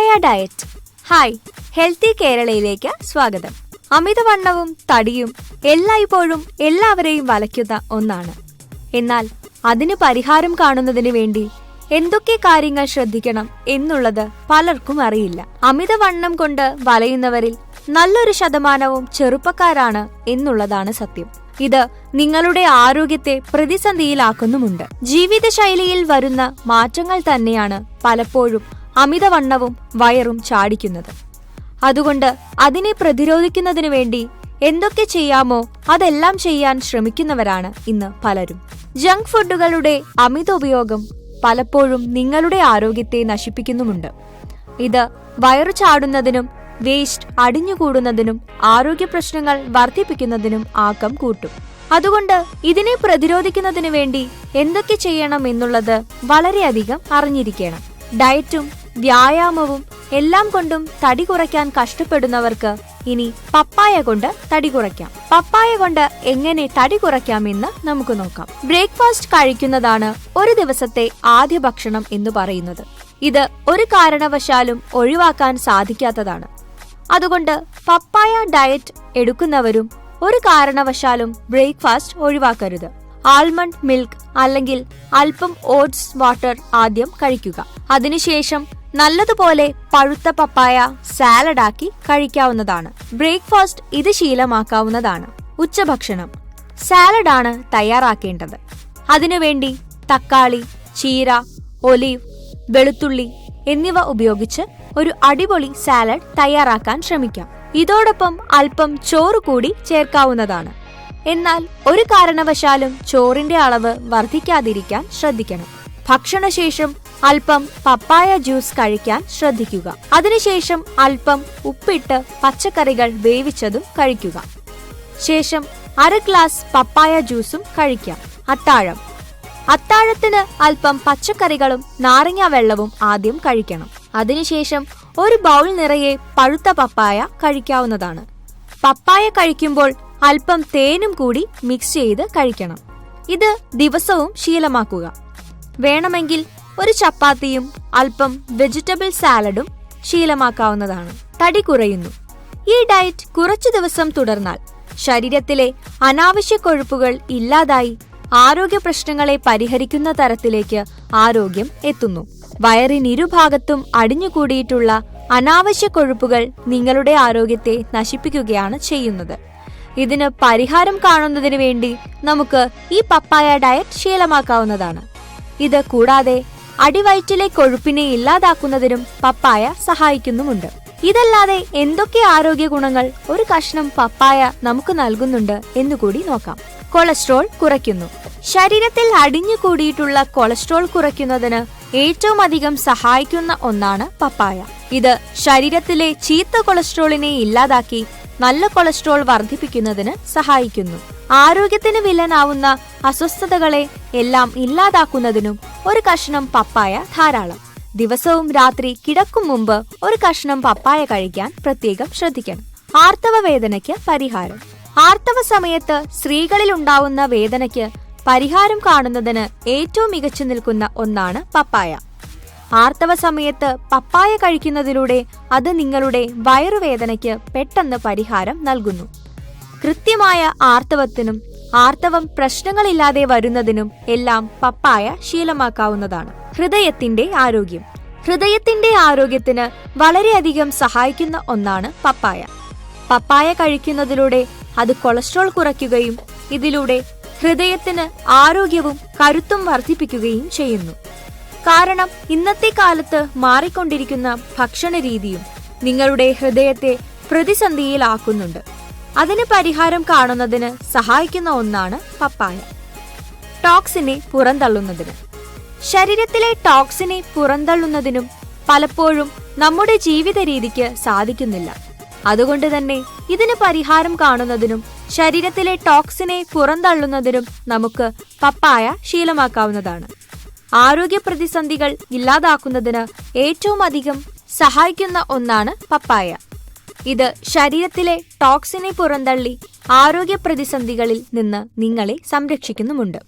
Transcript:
പപ്പായ diet. Hi, healthy കേരളയിലേക്ക് സ്വാഗതം. അമിതവണ്ണവും തടിയും എല്ലായ്പ്പോഴും എല്ലാവരെയും വലയ്ക്കുന്ന ഒന്നാണ്. എന്നാൽ അതിന് പരിഹാരം കാണുന്നതിന് വേണ്ടി എന്തൊക്കെ കാര്യങ്ങൾ ശ്രദ്ധിക്കണം എന്നുള്ളത് പലർക്കും അറിയില്ല. അമിതവണ്ണം കൊണ്ട് വലയുന്നവരിൽ നല്ലൊരു ശതമാനവും ചെറുപ്പക്കാരാണ് എന്നുള്ളതാണ് സത്യം. ഇത് നിങ്ങളുടെ ആരോഗ്യത്തെ പ്രതിസന്ധിയിലാക്കുന്നുമുണ്ട്. ജീവിതശൈലിയിൽ വരുന്ന മാറ്റങ്ങൾ തന്നെയാണ് പലപ്പോഴും അമിതവണ്ണവും വയറും ചാടിക്കുന്നത്. അതുകൊണ്ട് അതിനെ പ്രതിരോധിക്കുന്നതിനു വേണ്ടി എന്തൊക്കെ ചെയ്യാമോ അതെല്ലാം ചെയ്യാൻ ശ്രമിക്കുന്നവരാണ് ഇന്ന് പലരും. ജങ്ക് ഫുഡുകളുടെ അമിത ഉപയോഗം പലപ്പോഴും നിങ്ങളുടെ ആരോഗ്യത്തെ നശിപ്പിക്കുന്നുമുണ്ട്. ഇത് വയറു ചാടുന്നതിനും വേസ്റ്റ് അടിഞ്ഞുകൂടുന്നതിനും ആരോഗ്യ പ്രശ്നങ്ങൾ വർദ്ധിപ്പിക്കുന്നതിനും ആക്കം കൂട്ടും. അതുകൊണ്ട് ഇതിനെ പ്രതിരോധിക്കുന്നതിന് വേണ്ടി എന്തൊക്കെ ചെയ്യണം എന്നുള്ളത് വളരെയധികം അറിഞ്ഞിരിക്കണം. ഡയറ്റും വ്യായാമവും എല്ലാം കൊണ്ടും തടി കുറയ്ക്കാൻ കഷ്ടപ്പെടുന്നവർക്ക് ഇനി പപ്പായ കൊണ്ട് തടി കുറയ്ക്കാം. പപ്പായ കൊണ്ട് എങ്ങനെ തടി കുറയ്ക്കാമെന്ന് നമുക്ക് നോക്കാം. ബ്രേക്ക്ഫാസ്റ്റ് കഴിക്കുന്നതാണ് ഒരു ദിവസത്തെ ആദ്യ ഭക്ഷണം എന്ന് പറയുന്നത്. ഇത് ഒരു കാരണവശാലും ഒഴിവാക്കാൻ സാധിക്കാത്തതാണ്. അതുകൊണ്ട് പപ്പായ ഡയറ്റ് എടുക്കുന്നവരും ഒരു കാരണവശാലും ബ്രേക്ക്ഫാസ്റ്റ് ഒഴിവാക്കരുത്. ആൽമണ്ട് മിൽക്ക് അല്ലെങ്കിൽ അല്പം ഓട്സ് വാട്ടർ ആദ്യം കഴിക്കുക. അതിനുശേഷം നല്ലതുപോലെ പഴുത്ത പപ്പായ സാലഡാക്കി കഴിക്കാവുന്നതാണ്. ബ്രേക്ക്ഫാസ്റ്റ് ഇത് ശീലമാക്കാവുന്നതാണ്. ഉച്ചഭക്ഷണം സാലഡാണ് തയ്യാറാക്കേണ്ടത്. അതിനുവേണ്ടി തക്കാളി, ചീര, ഒലീവ്, വെളുത്തുള്ളി എന്നിവ ഉപയോഗിച്ച് ഒരു അടിപൊളി സാലഡ് തയ്യാറാക്കാൻ ശ്രമിക്കാം. ഇതോടൊപ്പം അല്പം ചോറ് കൂടി ചേർക്കാവുന്നതാണ്. എന്നാൽ ഒരു കാരണവശാലും ചോറിന്റെ അളവ് വർദ്ധിക്കാതിരിക്കാൻ ശ്രദ്ധിക്കണം. ഭക്ഷണശേഷം അല്പം പപ്പായ ജ്യൂസ് കഴിക്കാൻ ശ്രദ്ധിക്കുക. അതിനുശേഷം അല്പം ഉപ്പിട്ട് പച്ചക്കറികൾ വേവിച്ചതും കഴിക്കുക. ശേഷം 1/2 ഗ്ലാസ് പപ്പായ ജ്യൂസും കഴിക്കാം. അത്താഴം. അത്താഴത്തിന് അല്പം പച്ചക്കറികളും നാരങ്ങ വെള്ളവും ആദ്യം കഴിക്കണം. അതിനുശേഷം ഒരു ബൗൾ നിറയെ പഴുത്ത പപ്പായ കഴിക്കാവുന്നതാണ്. പപ്പായ കഴിക്കുമ്പോൾ അല്പം തേനും കൂടി മിക്സ് ചെയ്ത് കഴിക്കണം. ഇത് ദിവസവും ശീലമാക്കുക. വേണമെങ്കിൽ ഒരു ചപ്പാത്തിയും അല്പം വെജിറ്റബിൾ സാലഡും ശീലമാക്കാവുന്നതാണ്. തടി കുറയുന്നു. ഈ ഡയറ്റ് കുറച്ചു ദിവസം തുടർന്നാൽ ശരീരത്തിലെ അനാവശ്യ കൊഴുപ്പുകൾ ഇല്ലാതായി ആരോഗ്യ പ്രശ്നങ്ങളെ പരിഹരിക്കുന്ന തരത്തിലേക്ക് ആരോഗ്യം എത്തുന്നു. വയറിനിരുഭാഗത്തും അടിഞ്ഞുകൂടിയിട്ടുള്ള അനാവശ്യ കൊഴുപ്പുകൾ നിങ്ങളുടെ ആരോഗ്യത്തെ നശിപ്പിക്കുകയാണ് ചെയ്യുന്നത്. ഇതിന് പരിഹാരം കാണുന്നതിന് വേണ്ടി നമുക്ക് ഈ പപ്പായ ഡയറ്റ് ശീലമാക്കാവുന്നതാണ്. ഇത് കൂടാതെ അടിവയറ്റിലെ കൊഴുപ്പിനെ ഇല്ലാതാക്കുന്നതിനും പപ്പായ സഹായിക്കുന്നുമുണ്ട്. ഇതല്ലാതെ എന്തൊക്കെ ആരോഗ്യ ഗുണങ്ങൾ ഒരു കഷ്ണം പപ്പായ നമുക്ക് നൽകുന്നുണ്ട് എന്നുകൂടി നോക്കാം. കൊളസ്ട്രോൾ കുറയ്ക്കുന്നു. ശരീരത്തിൽ അടിഞ്ഞുകൂടിയിട്ടുള്ള കൊളസ്ട്രോൾ കുറയ്ക്കുന്നതിന് ഏറ്റവും അധികം സഹായിക്കുന്ന ഒന്നാണ് പപ്പായ. ഇത് ശരീരത്തിലെ ചീത്ത കൊളസ്ട്രോളിനെ ഇല്ലാതാക്കി നല്ല കൊളസ്ട്രോൾ വർദ്ധിപ്പിക്കുന്നതിന് സഹായിക്കുന്നു. ആരോഗ്യത്തിന് വില്ലനാവുന്ന അസ്വസ്ഥതകളെ എല്ലാം ഇല്ലാതാക്കുന്നതിനും ഒരു കഷ്ണം പപ്പായ ധാരാളം. ദിവസവും രാത്രി കിടക്കും മുമ്പ് ഒരു കഷ്ണം പപ്പായ കഴിക്കാൻ പ്രത്യേകം ശ്രദ്ധിക്കണം. ആർത്തവ വേദനയ്ക്ക് പരിഹാരം. ആർത്തവ സമയത്ത് സ്ത്രീകളിൽ ഉണ്ടാവുന്ന വേദനയ്ക്ക് പരിഹാരം കാണുന്നതിന് ഏറ്റവും മികച്ചു നിൽക്കുന്ന ഒന്നാണ് പപ്പായ. ആർത്തവ സമയത്ത് പപ്പായ കഴിക്കുന്നതിലൂടെ അത് നിങ്ങളുടെ വയറുവേദനയ്ക്ക് പെട്ടെന്ന് പരിഹാരം നൽകുന്നു. കൃത്യമായ ആർത്തവത്തിനും ആർത്തവം പ്രശ്നങ്ങളില്ലാതെ വരുന്നതിനും എല്ലാം പപ്പായ ശീലമാക്കാവുന്നതാണ്. ഹൃദയത്തിന്റെ ആരോഗ്യം. ഹൃദയത്തിന്റെ ആരോഗ്യത്തിന് വളരെയധികം സഹായിക്കുന്ന ഒന്നാണ് പപ്പായ. പപ്പായ കഴിക്കുന്നതിലൂടെ അത് കൊളസ്ട്രോൾ കുറയ്ക്കുകയും ഇതിലൂടെ ഹൃദയത്തിന് ആരോഗ്യവും കരുത്തും വർദ്ധിപ്പിക്കുകയും ചെയ്യുന്നു. കാരണം ഇന്നത്തെ കാലത്ത് മാറിക്കൊണ്ടിരിക്കുന്ന ഭക്ഷണ രീതിയും നിങ്ങളുടെ ഹൃദയത്തെ പ്രതിസന്ധിയിലാക്കുന്നുണ്ട്. അതിന് പരിഹാരം കാണുന്നതിന് സഹായിക്കുന്ന ഒന്നാണ് പപ്പായ. ടോക്സിനെ പുറന്തള്ളുന്നതിന്. ശരീരത്തിലെ ടോക്സിനെ പുറന്തള്ളുന്നതിനും പലപ്പോഴും നമ്മുടെ ജീവിത രീതിക്ക് സാധിക്കുന്നില്ല. അതുകൊണ്ട് തന്നെ ഇതിന് പരിഹാരം കാണുന്നതിനും ശരീരത്തിലെ ടോക്സിനെ പുറന്തള്ളുന്നതിനും നമുക്ക് പപ്പായ ശീലമാക്കാവുന്നതാണ്. ആരോഗ്യ പ്രതിസന്ധികൾ ഇല്ലാതാക്കുന്നതിന് ഏറ്റവും അധികം സഹായിക്കുന്ന ഒന്നാണ് പപ്പായ. ഇത് ശരീരത്തിലെ ടോക്സിനെ പുറന്തള്ളി ആരോഗ്യ പ്രതിസന്ധികളിൽ നിന്ന് നിങ്ങളെ സംരക്ഷിക്കുന്നുമുണ്ട്.